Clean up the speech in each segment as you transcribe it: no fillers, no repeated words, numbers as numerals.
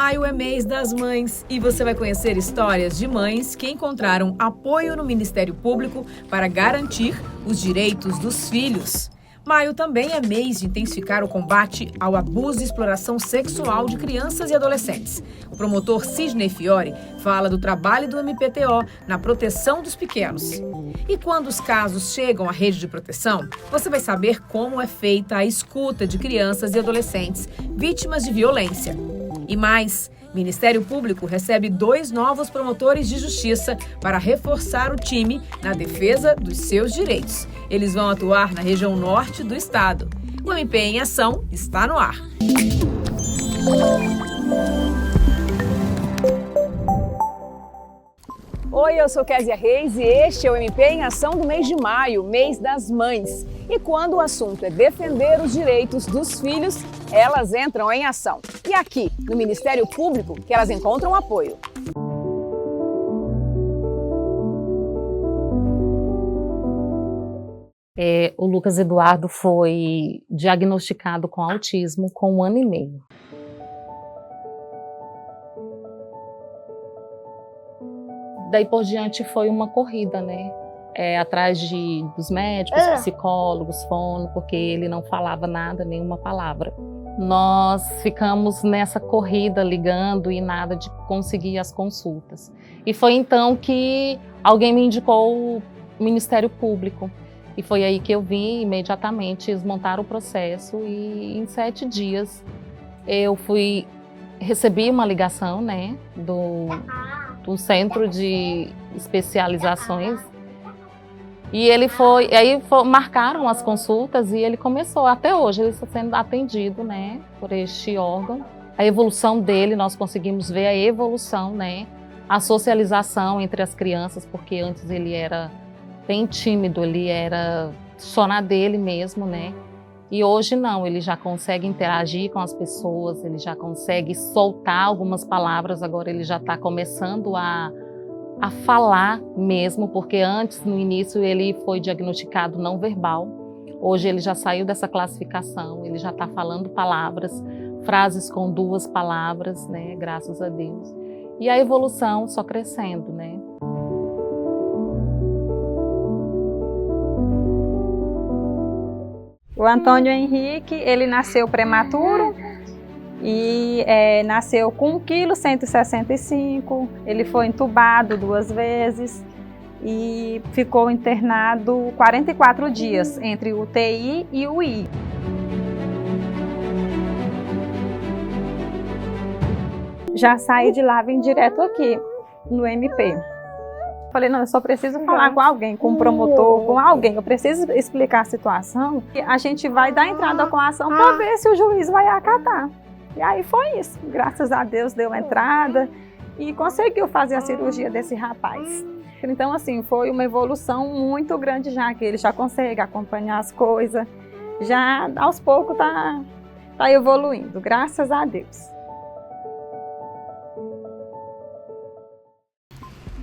Maio é mês das mães e você vai conhecer histórias de mães que encontraram apoio no Ministério Público para garantir os direitos dos filhos. Maio também é mês de intensificar o combate ao abuso e exploração sexual de crianças e adolescentes. O promotor Sidney Fiore fala do trabalho do MPTO na proteção dos pequenos. E quando os casos chegam à rede de proteção, você vai saber como é feita a escuta de crianças e adolescentes vítimas de violência. E mais, o Ministério Público recebe 2 novos promotores de justiça para reforçar o time na defesa dos seus direitos. Eles vão atuar na região norte do estado. O MP em Ação está no ar. Oi, eu sou Kézia Reis e este é o MP em Ação do mês de maio, mês das mães. E quando o assunto é defender os direitos dos filhos, elas entram em ação. E aqui, no Ministério Público, que elas encontram apoio. O Lucas Eduardo foi diagnosticado com autismo com 1 ano e meio. Daí por diante foi uma corrida, né? Atrás dos médicos, psicólogos, fono, porque ele não falava nada, nenhuma palavra. Nós ficamos nessa corrida ligando e nada de conseguir as consultas. E foi então que alguém me indicou o Ministério Público. E foi aí que eu vim imediatamente, eles montaram o processo e em 7 dias eu recebi uma ligação, né, do Centro de Especializações. E marcaram as consultas e ele começou, até hoje ele está sendo atendido, né, por este órgão. A evolução dele, nós conseguimos ver a evolução, né, a socialização entre as crianças, porque antes ele era bem tímido, ele era só na dele mesmo, né, e hoje não, ele já consegue interagir com as pessoas, ele já consegue soltar algumas palavras, agora ele já está começando a falar mesmo, porque antes, no início, ele foi diagnosticado não verbal. Hoje ele já saiu dessa classificação, ele já está falando palavras, frases com 2 palavras, né, graças a Deus. E a evolução só crescendo, né. O Antônio Henrique, ele nasceu prematuro e nasceu com 1,165 kg, ele foi entubado 2 vezes e ficou internado 44 dias entre o UTI e o UI. Já saí de lá, vim direto aqui no MP. Falei, não, eu só preciso falar com alguém, com um promotor, com alguém. Eu preciso explicar a situação. E a gente vai dar entrada com a ação para ver se o juiz vai acatar. E aí foi isso. Graças a Deus deu entrada e conseguiu fazer a cirurgia desse rapaz. Então, assim, foi uma evolução muito grande já, que ele já consegue acompanhar as coisas. Já, aos poucos, tá evoluindo, graças a Deus.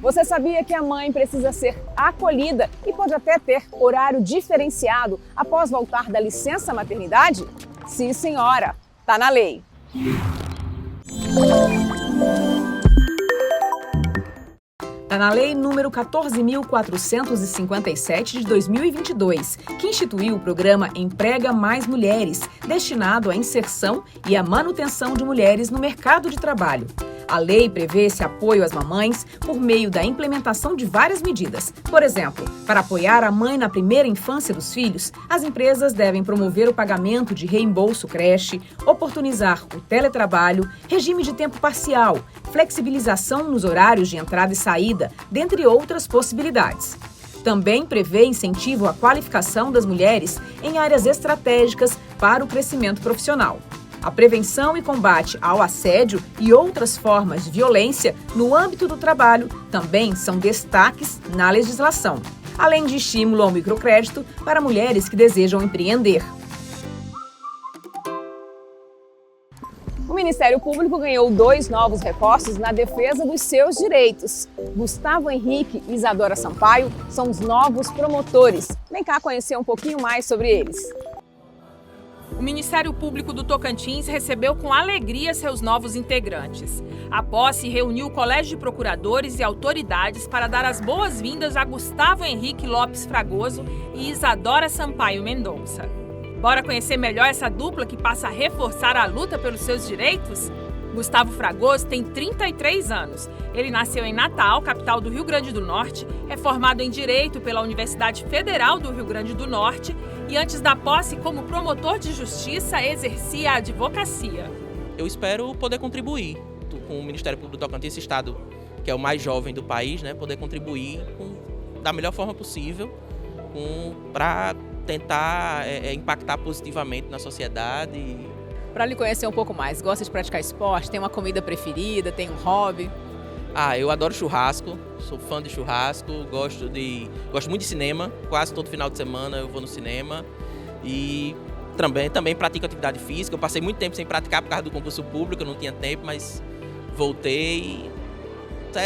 Você sabia que a mãe precisa ser acolhida e pode até ter horário diferenciado após voltar da licença maternidade? Sim, senhora, tá na lei. Está na Lei número 14.457 de 2022, que instituiu o programa Emprega Mais Mulheres, destinado à inserção e à manutenção de mulheres no mercado de trabalho. A lei prevê esse apoio às mamães por meio da implementação de várias medidas. Por exemplo, para apoiar a mãe na primeira infância dos filhos, as empresas devem promover o pagamento de reembolso creche, oportunizar o teletrabalho, regime de tempo parcial, flexibilização nos horários de entrada e saída, dentre outras possibilidades. Também prevê incentivo à qualificação das mulheres em áreas estratégicas para o crescimento profissional. A prevenção e combate ao assédio e outras formas de violência no âmbito do trabalho também são destaques na legislação, além de estímulo ao microcrédito para mulheres que desejam empreender. O Ministério Público ganhou 2 novos reforços na defesa dos seus direitos. Gustavo Henrique e Isadora Sampaio são os novos promotores. Vem cá conhecer um pouquinho mais sobre eles. O Ministério Público do Tocantins recebeu com alegria seus novos integrantes. A posse reuniu o Colégio de Procuradores e autoridades para dar as boas-vindas a Gustavo Henrique Lopes Fragoso e Isadora Sampaio Mendonça. Bora conhecer melhor essa dupla que passa a reforçar a luta pelos seus direitos? Gustavo Fragoso tem 33 anos. Ele nasceu em Natal, capital do Rio Grande do Norte, é formado em Direito pela Universidade Federal do Rio Grande do Norte e antes da posse como promotor de justiça exercia a advocacia. Eu espero poder contribuir com o Ministério Público do Tocantins, esse estado que é o mais jovem do país, né, poder contribuir da melhor forma possível para tentar impactar positivamente na sociedade. Para lhe conhecer um pouco mais, gosta de praticar esporte? Tem uma comida preferida? Tem um hobby? Eu adoro churrasco, sou fã de churrasco, gosto muito de cinema, quase todo final de semana eu vou no cinema e também pratico atividade física. Eu passei muito tempo sem praticar por causa do concurso público, eu não tinha tempo, mas voltei.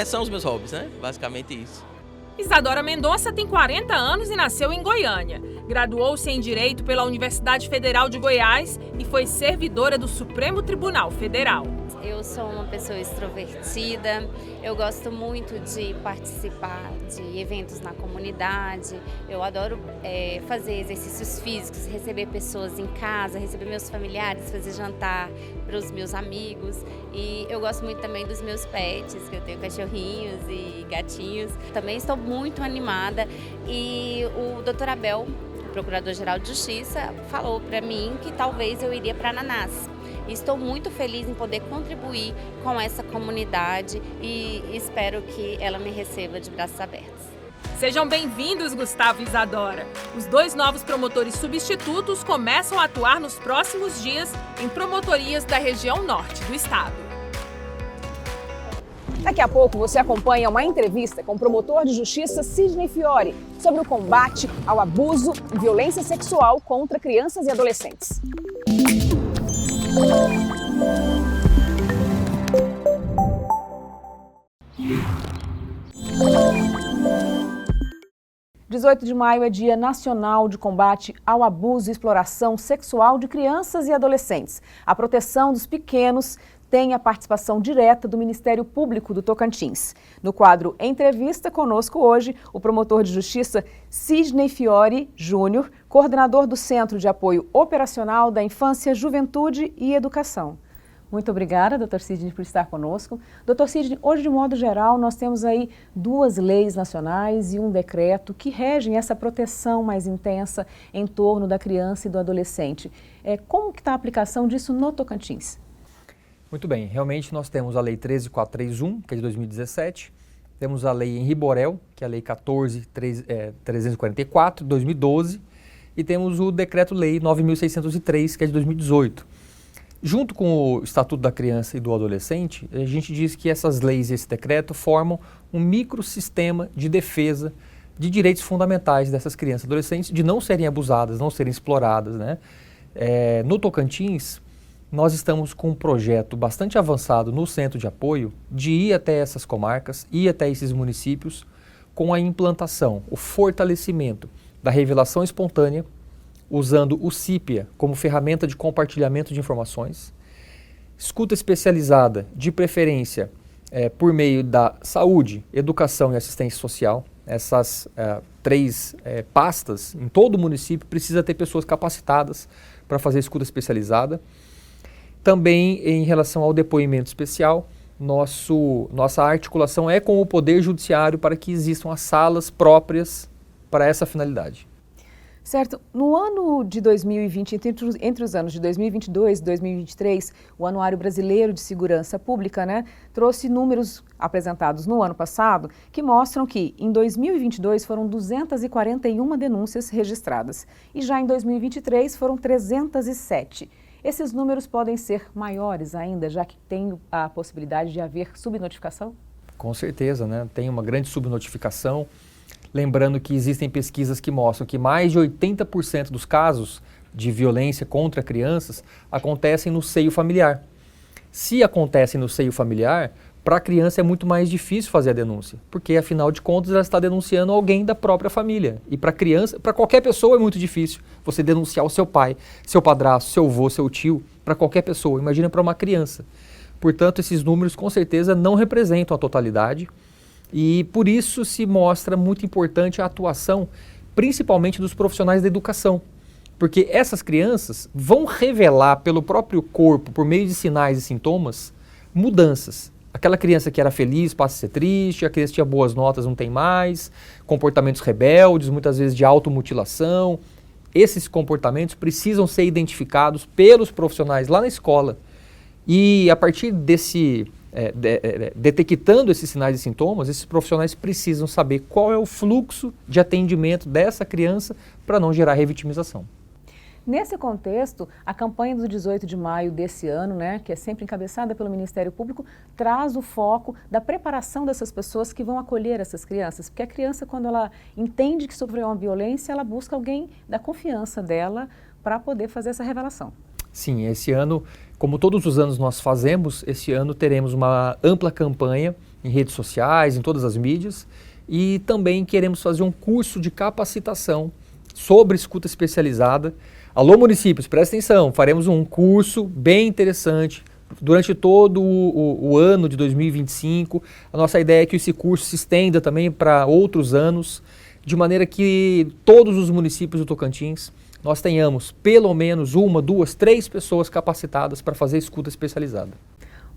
São os meus hobbies, né? Basicamente isso. Isadora Mendonça tem 40 anos e nasceu em Goiânia. Graduou-se em Direito pela Universidade Federal de Goiás e foi servidora do Supremo Tribunal Federal. Eu sou uma pessoa extrovertida, eu gosto muito de participar de eventos na comunidade, eu adoro fazer exercícios físicos, receber pessoas em casa, receber meus familiares, fazer jantar para os meus amigos e eu gosto muito também dos meus pets, que eu tenho cachorrinhos e gatinhos. Também estou muito animada e o Dr. Abel, o Procurador-Geral de Justiça, falou para mim que talvez eu iria para Ananás. Estou muito feliz em poder contribuir com essa comunidade e espero que ela me receba de braços abertos. Sejam bem-vindos, Gustavo e Isadora. Os dois novos promotores substitutos começam a atuar nos próximos dias em promotorias da região norte do estado. Daqui a pouco você acompanha uma entrevista com o promotor de justiça Sidney Fiore sobre o combate ao abuso e violência sexual contra crianças e adolescentes. 18 de maio é Dia Nacional de Combate ao Abuso e Exploração Sexual de Crianças e Adolescentes. A proteção dos pequenos tem a participação direta do Ministério Público do Tocantins. No quadro Entrevista, conosco hoje o promotor de justiça Sidney Fiore Júnior, coordenador do Centro de Apoio Operacional da Infância, Juventude e Educação. Muito obrigada, doutor Sidney, por estar conosco. Doutor Sidney, hoje, de modo geral, nós temos aí 2 leis nacionais e um decreto que regem essa proteção mais intensa em torno da criança e do adolescente. Como que está a aplicação disso no Tocantins? Muito bem, realmente nós temos a Lei 13.431, que é de 2017, temos a Lei Henri Borel, que é a Lei 14.344, de 2012, e temos o Decreto-Lei 9.603, que é de 2018. Junto com o Estatuto da Criança e do Adolescente, a gente diz que essas leis e esse decreto formam um microsistema de defesa de direitos fundamentais dessas crianças e adolescentes, de não serem abusadas, não serem exploradas, né? No Tocantins, nós estamos com um projeto bastante avançado no centro de apoio de ir até essas comarcas, ir até esses municípios com a implantação, o fortalecimento da revelação espontânea, usando o CIPIA como ferramenta de compartilhamento de informações, escuta especializada, de preferência por meio da saúde, educação e assistência social. Essas 3 pastas em todo o município precisa ter pessoas capacitadas para fazer escuta especializada. Também em relação ao depoimento especial, nossa articulação é com o Poder Judiciário para que existam as salas próprias para essa finalidade. Certo. No ano de 2020, entre os anos de 2022 e 2023, o Anuário Brasileiro de Segurança Pública, trouxe números apresentados no ano passado que mostram que em 2022 foram 241 denúncias registradas e já em 2023 foram 307. Esses números podem ser maiores ainda, já que tem a possibilidade de haver subnotificação? Com certeza, tem uma grande subnotificação. Lembrando que existem pesquisas que mostram que mais de 80% dos casos de violência contra crianças acontecem no seio familiar. Se acontecem no seio familiar, Para a criança é muito mais difícil fazer a denúncia, porque afinal de contas ela está denunciando alguém da própria família. E para criança, para qualquer pessoa é muito difícil você denunciar o seu pai, seu padrasto, seu avô, seu tio, para qualquer pessoa. Imagina para uma criança. Portanto, esses números com certeza não representam a totalidade e por isso se mostra muito importante a atuação, principalmente dos profissionais da educação. Porque essas crianças vão revelar pelo próprio corpo, por meio de sinais e sintomas, mudanças. Aquela criança que era feliz passa a ser triste, a criança que tinha boas notas não tem mais, comportamentos rebeldes, muitas vezes de automutilação. Esses comportamentos precisam ser identificados pelos profissionais lá na escola. E a partir desse, detectando esses sinais e sintomas, esses profissionais precisam saber qual é o fluxo de atendimento dessa criança para não gerar revitimização. Nesse contexto, a campanha do 18 de maio desse ano, né, que é sempre encabeçada pelo Ministério Público, traz o foco da preparação dessas pessoas que vão acolher essas crianças. Porque a criança, quando ela entende que sofreu uma violência, ela busca alguém da confiança dela para poder fazer essa revelação. Sim, esse ano, como todos os anos nós fazemos, esse ano teremos uma ampla campanha em redes sociais, em todas as mídias, e também queremos fazer um curso de capacitação sobre escuta especializada. Alô, municípios, presta atenção, faremos um curso bem interessante durante todo o ano de 2025. A nossa ideia é que esse curso se estenda também para outros anos, de maneira que todos os municípios do Tocantins nós tenhamos pelo menos 1, 2, 3 pessoas capacitadas para fazer escuta especializada.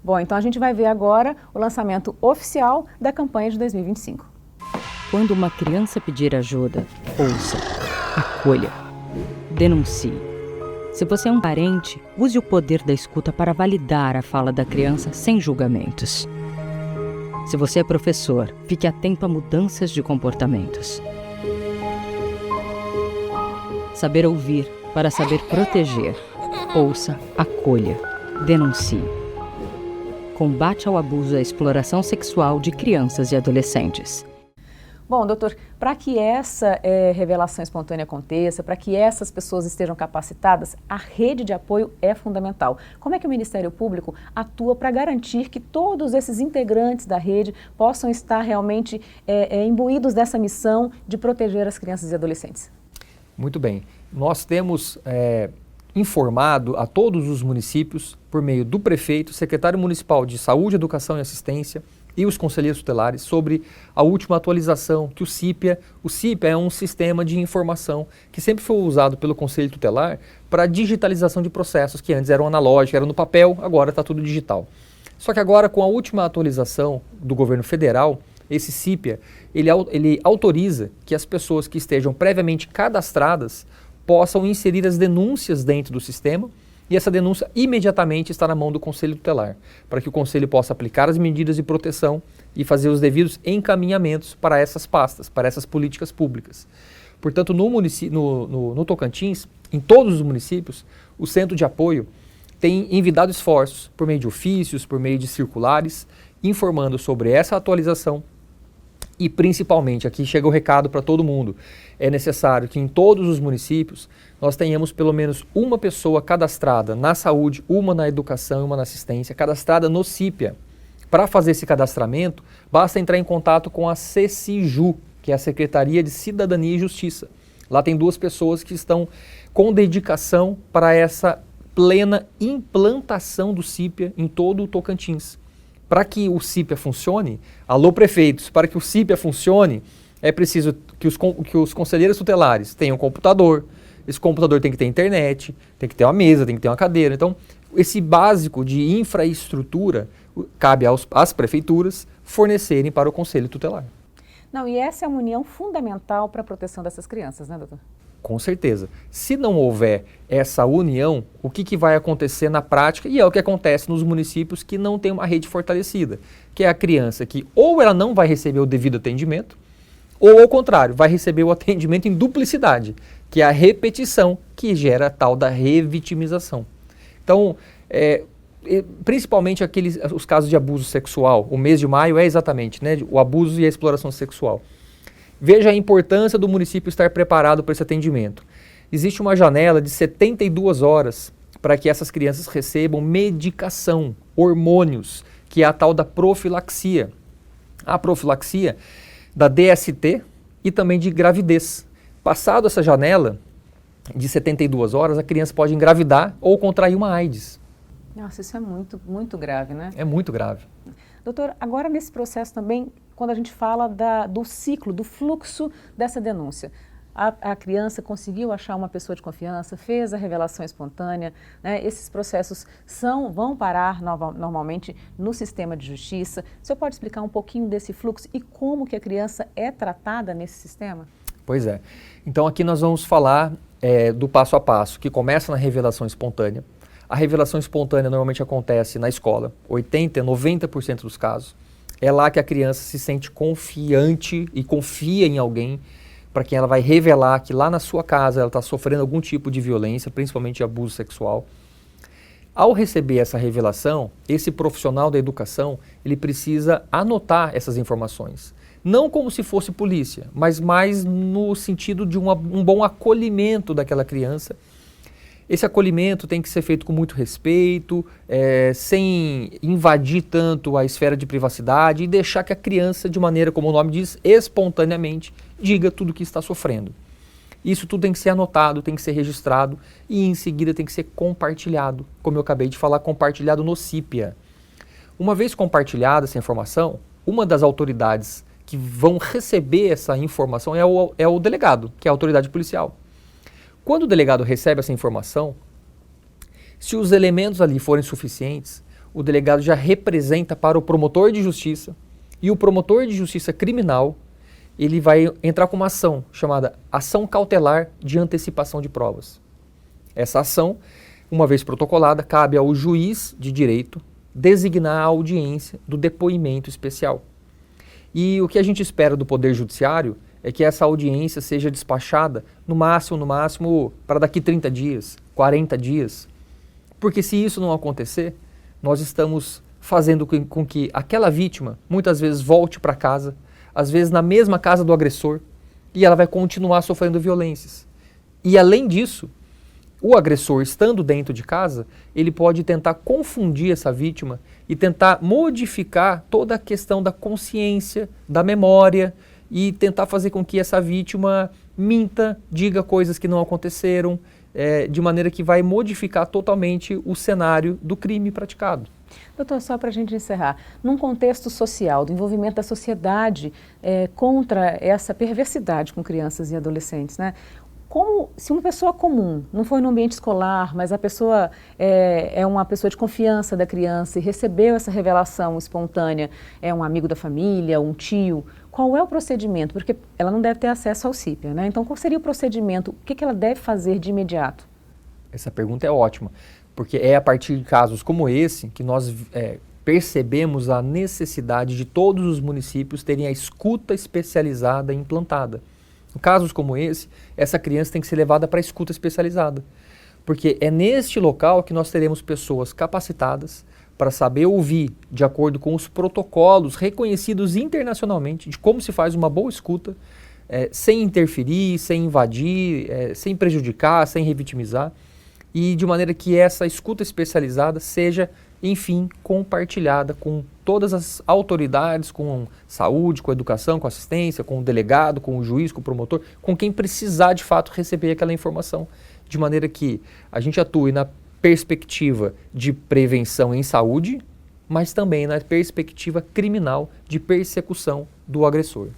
Bom, então a gente vai ver agora o lançamento oficial da campanha de 2025. Quando uma criança pedir ajuda, ouça, acolha, denuncie. Se você é um parente, use o poder da escuta para validar a fala da criança sem julgamentos. Se você é professor, fique atento a mudanças de comportamentos. Saber ouvir para saber proteger. Ouça, acolha, denuncie. Combate ao abuso e à exploração sexual de crianças e adolescentes. Bom, doutor, para que essa revelação espontânea aconteça, para que essas pessoas estejam capacitadas, a rede de apoio é fundamental. Como é que o Ministério Público atua para garantir que todos esses integrantes da rede possam estar realmente imbuídos dessa missão de proteger as crianças e adolescentes? Muito bem. Nós temos informado a todos os municípios, por meio do prefeito, secretário municipal de Saúde, Educação e Assistência e os conselheiros tutelares sobre a última atualização que o CIPIA é um sistema de informação que sempre foi usado pelo Conselho Tutelar para digitalização de processos que antes eram analógicos, eram no papel, agora está tudo digital. Só que agora, com a última atualização do governo federal, esse CIPIA, ele autoriza que as pessoas que estejam previamente cadastradas possam inserir as denúncias dentro do sistema e essa denúncia imediatamente está na mão do Conselho Tutelar, para que o Conselho possa aplicar as medidas de proteção e fazer os devidos encaminhamentos para essas pastas, para essas políticas públicas. Portanto, no Tocantins, em todos os municípios, o Centro de Apoio tem envidado esforços por meio de ofícios, por meio de circulares, informando sobre essa atualização. E principalmente, aqui chega o recado para todo mundo, é necessário que em todos os municípios nós tenhamos pelo menos uma pessoa cadastrada na saúde, uma na educação e uma na assistência, cadastrada no CIPIA. Para fazer esse cadastramento, basta entrar em contato com a CECIJU, que é a Secretaria de Cidadania e Justiça. Lá tem 2 pessoas que estão com dedicação para essa plena implantação do CIPIA em todo o Tocantins. Para que o CIPIA funcione, alô prefeitos, para que o CIPIA funcione, é preciso que os conselheiros tutelares tenham um computador, esse computador tem que ter internet, tem que ter uma mesa, tem que ter uma cadeira. Então, esse básico de infraestrutura cabe às prefeituras fornecerem para o Conselho Tutelar. Não, e essa é uma união fundamental para a proteção dessas crianças, né, doutor? Com certeza. Se não houver essa união, o que vai acontecer na prática, e é o que acontece nos municípios que não têm uma rede fortalecida, que é a criança que ou ela não vai receber o devido atendimento, ou ao contrário, vai receber o atendimento em duplicidade, que é a repetição que gera a tal da revitimização. Então, principalmente os casos de abuso sexual, o mês de maio é exatamente, né, o abuso e a exploração sexual. Veja a importância do município estar preparado para esse atendimento. Existe uma janela de 72 horas para que essas crianças recebam medicação, hormônios, que é a tal da profilaxia. A profilaxia da DST e também de gravidez. Passado essa janela de 72 horas, a criança pode engravidar ou contrair uma AIDS. Nossa, isso é muito, muito grave, né? É muito grave. Doutor, agora nesse processo também, quando a gente fala do ciclo, do fluxo dessa denúncia, a criança conseguiu achar uma pessoa de confiança, fez a revelação espontânea, né? Esses processos vão parar normalmente no sistema de justiça. O senhor pode explicar um pouquinho desse fluxo e como que a criança é tratada nesse sistema? Pois é. Então aqui nós vamos falar do passo a passo, que começa na revelação espontânea. A revelação espontânea normalmente acontece na escola, 80%, 90% dos casos. É lá que a criança se sente confiante e confia em alguém para quem ela vai revelar que lá na sua casa ela está sofrendo algum tipo de violência, principalmente abuso sexual. Ao receber essa revelação, esse profissional da educação, ele precisa anotar essas informações. Não como se fosse polícia, mas mais no sentido de um bom acolhimento daquela criança. Esse acolhimento tem que ser feito com muito respeito, sem invadir tanto a esfera de privacidade e deixar que a criança, de maneira, como o nome diz, espontaneamente, diga tudo o que está sofrendo. Isso tudo tem que ser anotado, tem que ser registrado e em seguida tem que ser compartilhado, como eu acabei de falar, compartilhado no CIPIA. Uma vez compartilhada essa informação, uma das autoridades que vão receber essa informação é o delegado, que é a autoridade policial. Quando o delegado recebe essa informação, se os elementos ali forem suficientes, o delegado já representa para o promotor de justiça e o promotor de justiça criminal, ele vai entrar com uma ação chamada ação cautelar de antecipação de provas. Essa ação, uma vez protocolada, cabe ao juiz de direito designar a audiência do depoimento especial. E o que a gente espera do Poder Judiciário é que essa audiência seja despachada no máximo, para daqui 30 dias, 40 dias. Porque se isso não acontecer, nós estamos fazendo com que aquela vítima muitas vezes volte para casa, às vezes na mesma casa do agressor, e ela vai continuar sofrendo violências. E além disso, o agressor, estando dentro de casa, ele pode tentar confundir essa vítima e tentar modificar toda a questão da consciência, da memória, e tentar fazer com que essa vítima minta, diga coisas que não aconteceram, de maneira que vai modificar totalmente o cenário do crime praticado. Doutor, só para a gente encerrar, num contexto social, do envolvimento da sociedade contra essa perversidade com crianças e adolescentes, né? Como, se uma pessoa comum, não foi no ambiente escolar, mas a pessoa é uma pessoa de confiança da criança e recebeu essa revelação espontânea, é um amigo da família, um tio, qual é o procedimento? Porque ela não deve ter acesso ao CIPIA, né? Então, qual seria o procedimento? O que ela deve fazer de imediato? Essa pergunta é ótima, porque é a partir de casos como esse que nós percebemos a necessidade de todos os municípios terem a escuta especializada implantada. Em casos como esse, essa criança tem que ser levada para a escuta especializada, porque é neste local que nós teremos pessoas capacitadas para saber ouvir de acordo com os protocolos reconhecidos internacionalmente de como se faz uma boa escuta, sem interferir, sem invadir, sem prejudicar, sem revitimizar, e de maneira que essa escuta especializada seja, enfim, compartilhada com todas as autoridades, com saúde, com educação, com assistência, com o delegado, com o juiz, com o promotor, com quem precisar de fato receber aquela informação, de maneira que a gente atue na perspectiva de prevenção em saúde, mas também na perspectiva criminal de persecução do agressor.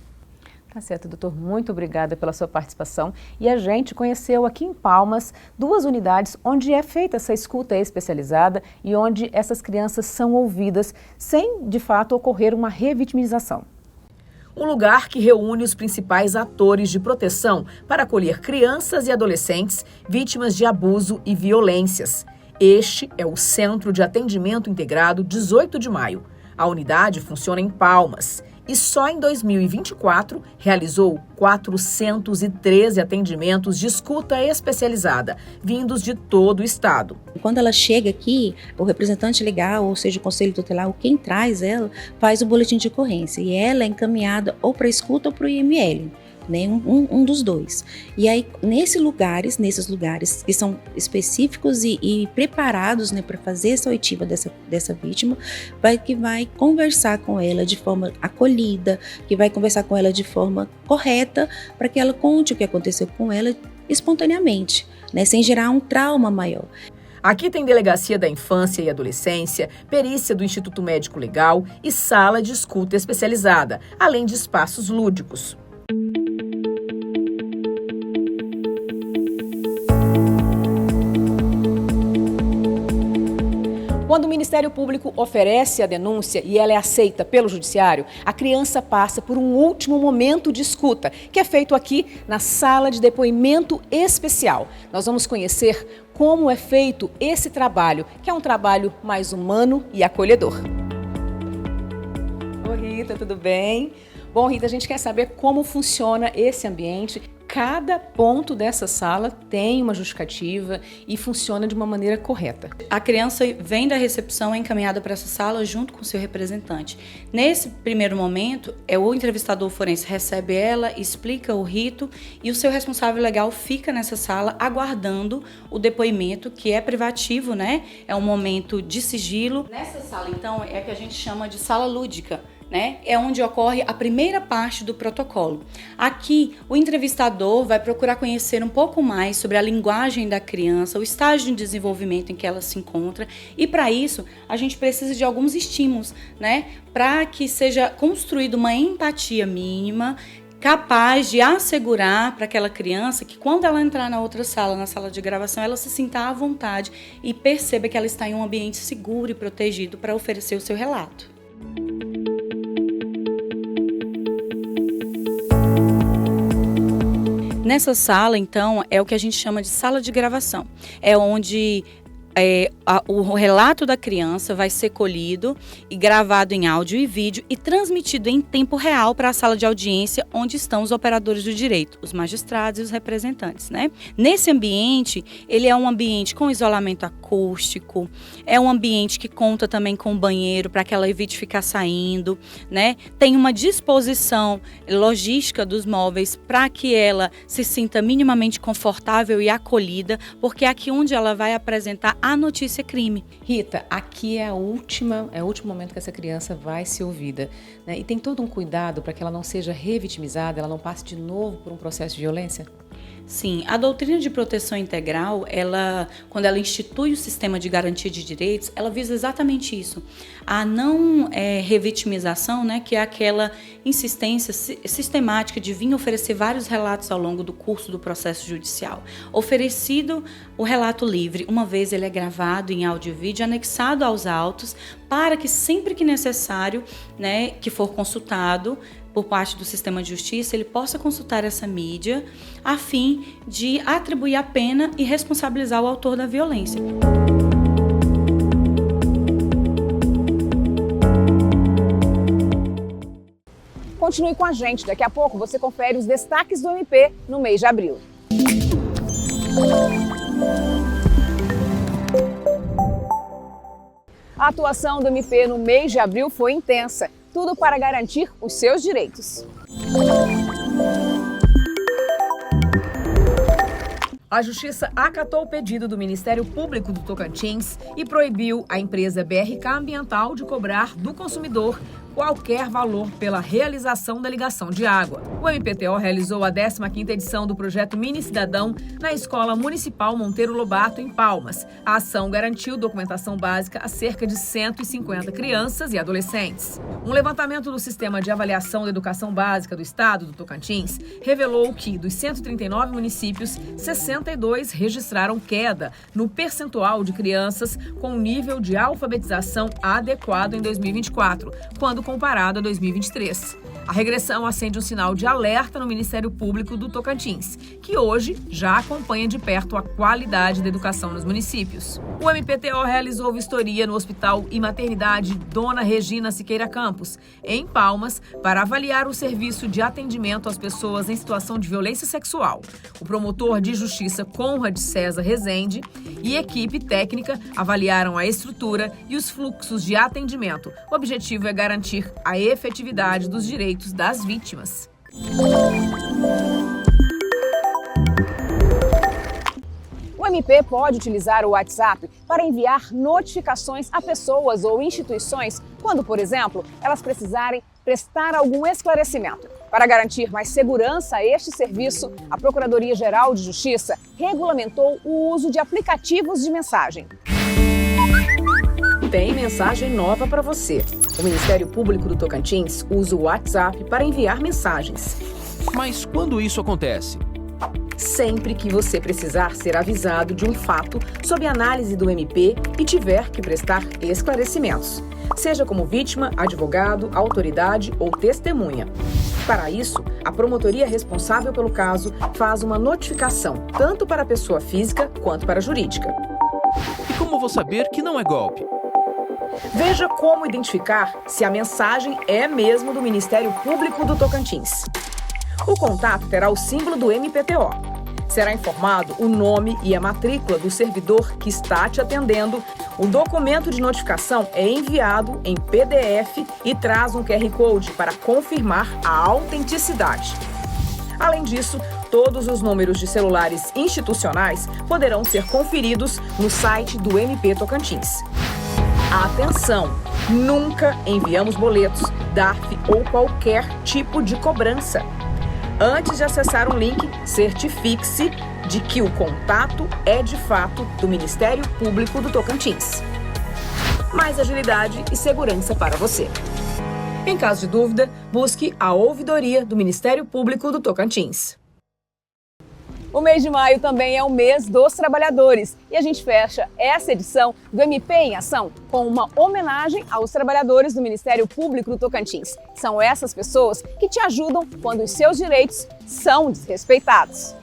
Tá certo, doutor. Muito obrigada pela sua participação. E a gente conheceu aqui em Palmas 2 unidades onde é feita essa escuta especializada e onde essas crianças são ouvidas sem, de fato, ocorrer uma revitimização. Um lugar que reúne os principais atores de proteção para acolher crianças e adolescentes vítimas de abuso e violências. Este é o Centro de Atendimento Integrado 18 de Maio. A unidade funciona em Palmas e só em 2024 realizou 413 atendimentos de escuta especializada, vindos de todo o estado. Quando ela chega aqui, o representante legal, ou seja, o conselho tutelar, ou quem traz ela, faz o boletim de ocorrência e ela é encaminhada ou para escuta ou para o IML. né? Um dos dois. E aí, nesses lugares que são específicos e preparados, né, para fazer essa oitiva dessa vítima, que vai conversar com ela de forma acolhida, que vai conversar com ela de forma correta, para que ela conte o que aconteceu com ela espontaneamente, né, sem gerar um trauma maior. Aqui tem Delegacia da Infância e Adolescência, perícia do Instituto Médico Legal e sala de escuta especializada, além de espaços lúdicos. Quando o Ministério Público oferece a denúncia e ela é aceita pelo Judiciário, a criança passa por um último momento de escuta, que é feito aqui na sala de depoimento especial. Nós vamos conhecer como é feito esse trabalho, que é um trabalho mais humano e acolhedor. Oi, Rita, tudo bem? Bom, Rita, a gente quer saber como funciona esse ambiente. Cada ponto dessa sala tem uma justificativa e funciona de uma maneira correta. A criança vem da recepção, é encaminhada para essa sala junto com o seu representante. Nesse primeiro momento, o entrevistador forense recebe ela, explica o rito e o seu responsável legal fica nessa sala aguardando o depoimento, que é privativo, né? É um momento de sigilo. Nessa sala, então, é a que a gente chama de sala lúdica, né? É onde ocorre a primeira parte do protocolo. Aqui, o entrevistador vai procurar conhecer um pouco mais sobre a linguagem da criança, o estágio de desenvolvimento em que ela se encontra, e para isso a gente precisa de alguns estímulos, né? Para que seja construída uma empatia mínima, capaz de assegurar para aquela criança que quando ela entrar na outra sala, na sala de gravação, ela se sinta à vontade e perceba que ela está em um ambiente seguro e protegido para oferecer o seu relato. Nessa sala, então, é o que a gente chama de sala de gravação. É onde o relato da criança vai ser colhido e gravado em áudio e vídeo e transmitido em tempo real para a sala de audiência onde estão os operadores do direito, os magistrados e os representantes, né? Nesse ambiente, ele é um ambiente com isolamento acústico, é um ambiente que conta também com banheiro para que ela evite ficar saindo, né? Tem uma disposição logística dos móveis para que ela se sinta minimamente confortável e acolhida, porque é aqui onde ela vai apresentar a notícia crime. Rita, aqui é o último momento que essa criança vai ser ouvida, né? E tem todo um cuidado para que ela não seja revitimizada, ela não passe de novo por um processo de violência? Sim, a doutrina de proteção integral, quando ela institui o sistema de garantia de direitos, ela visa exatamente isso. A não revitimização, né, que é aquela insistência sistemática de vir oferecer vários relatos ao longo do curso do processo judicial. Oferecido o relato livre, uma vez ele é gravado em áudio e vídeo, anexado aos autos, para que sempre que necessário, né, que for consultado por parte do sistema de justiça, ele possa consultar essa mídia a fim de atribuir a pena e responsabilizar o autor da violência. Continue com a gente, daqui a pouco você confere os destaques do MP no mês de abril. A atuação do MP no mês de abril foi intensa. Tudo para garantir os seus direitos. A Justiça acatou o pedido do Ministério Público do Tocantins e proibiu a empresa BRK Ambiental de cobrar do consumidor qualquer valor pela realização da ligação de água. O MPTO realizou a 15ª edição do projeto Mini Cidadão na Escola Municipal Monteiro Lobato, em Palmas. A ação garantiu documentação básica a cerca de 150 crianças e adolescentes. Um levantamento do Sistema de Avaliação da Educação Básica do Estado do Tocantins revelou que, dos 139 municípios, 62 registraram queda no percentual de crianças com nível de alfabetização adequado em 2024, quando comparado a 2023. A regressão acende um sinal de alerta no Ministério Público do Tocantins, que hoje já acompanha de perto a qualidade da educação nos municípios. O MPTO realizou vistoria no Hospital e Maternidade Dona Regina Siqueira Campos, em Palmas, para avaliar o serviço de atendimento às pessoas em situação de violência sexual. O promotor de justiça Conrad César Rezende e equipe técnica avaliaram a estrutura e os fluxos de atendimento. O objetivo é garantir a efetividade dos direitos das vítimas. O MP pode utilizar o WhatsApp para enviar notificações a pessoas ou instituições quando, por exemplo, elas precisarem prestar algum esclarecimento. Para garantir mais segurança a este serviço, a Procuradoria-Geral de Justiça regulamentou o uso de aplicativos de mensagem. Tem mensagem nova para você. O Ministério Público do Tocantins usa o WhatsApp para enviar mensagens. Mas quando isso acontece? Sempre que você precisar ser avisado de um fato sob análise do MP e tiver que prestar esclarecimentos, seja como vítima, advogado, autoridade ou testemunha. Para isso, a promotoria responsável pelo caso faz uma notificação tanto para a pessoa física quanto para a jurídica. E como vou saber que não é golpe? Veja como identificar se a mensagem é mesmo do Ministério Público do Tocantins. O contato terá o símbolo do MPTO. Será informado o nome e a matrícula do servidor que está te atendendo. O documento de notificação é enviado em PDF e traz um QR Code para confirmar a autenticidade. Além disso, todos os números de celulares institucionais poderão ser conferidos no site do MP Tocantins. Atenção! Nunca enviamos boletos, DARF ou qualquer tipo de cobrança. Antes de acessar um link, certifique-se de que o contato é de fato do Ministério Público do Tocantins. Mais agilidade e segurança para você. Em caso de dúvida, busque a ouvidoria do Ministério Público do Tocantins. O mês de maio também é o mês dos trabalhadores e a gente fecha essa edição do MP em Ação com uma homenagem aos trabalhadores do Ministério Público do Tocantins. São essas pessoas que te ajudam quando os seus direitos são desrespeitados.